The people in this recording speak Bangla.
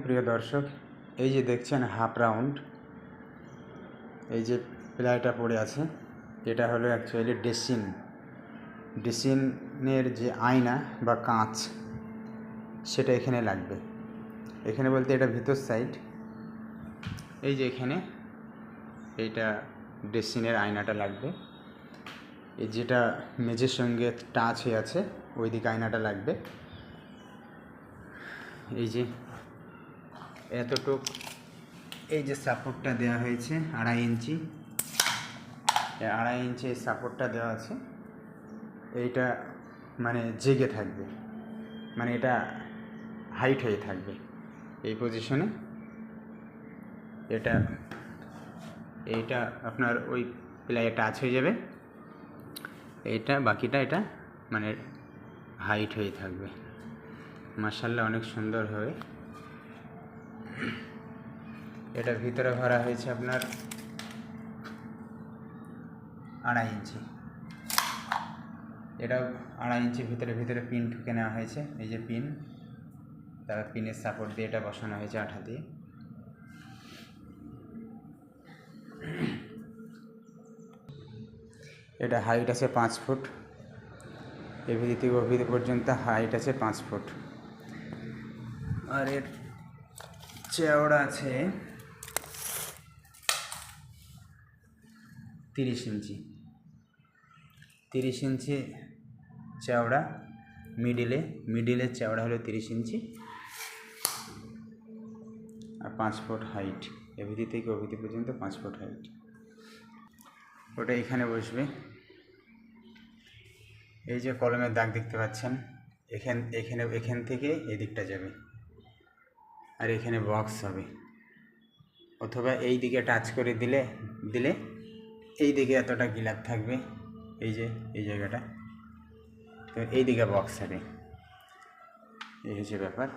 প্রিয় দর্শক, এই যে দেখছেন হাফ রাউন্ড এই যে প্লাইটা পড়ে আছে, এটা হলো অ্যাকচুয়ালি ড্রেসিনের যে আয়না বা কাঁচ, সেটা এখানে লাগবে। এখানে বলতে এটা ভিতর সাইড, এই যে এখানে এইটা ড্রেসিনের আয়নাটা লাগবে। এই যেটা মেঝের সঙ্গে টাচ হয়ে আছে ওই দিকে আয়নাটা লাগবে। এই যে এতটুক এই যে সাপোর্টটা দেওয়া হয়েছে 2.5 ইঞ্চি, 2.5 ইঞ্চি এই সাপোর্টটা দেওয়া আছে। এইটা মানে জেগে থাকবে, মানে এটা হাইট হয়ে থাকবে এই পজিশনে। এইটা আপনার ওই প্লাইয়ে টাচ হয়ে যাবে, এইটা বাকিটা এটা মানে হাইট হয়ে থাকবে। মাশাআল্লাহ অনেক সুন্দর হবে। এটা ভিতরে ভরা হয়েছে আপনার 2.5 ইঞ্চি, এটাও 2.5 ইঞ্চি ভিতরে পিন ঠুকে নেওয়া হয়েছে। এই যে পিন, তারপর পিনের সাপোর্ট দিয়ে এটা বসানো হয়েছে আঠা দিয়ে। এটা হাইট আছে 5 ফুট, এভিডি থেকে ওভিডি পর্যন্ত হাইট আছে 5 ফুট। আর এর চওড়া আছে 30 ইঞ্চি, 30 ইঞ্চি চওড়া। মিডিলের চওড়া হলো 30 ইঞ্চি আর 5 ফুট হাইট, এভিডি থেকে ওভিডি পর্যন্ত 5 ফুট হাইট। ওটা এখানে বসবে। এই যে কলমের দাগ দেখতে পাচ্ছেন, এখান থেকে এদিকটা যাবে আর এখানে বক্স হবে, অথবা এই দিকে টাচ করে দিলে এই দিকে এতটা গিলাপ থাকবে, এই যে এই জায়গাটা, তো এই দিকে বক্স হবে। এই হচ্ছে ব্যাপার।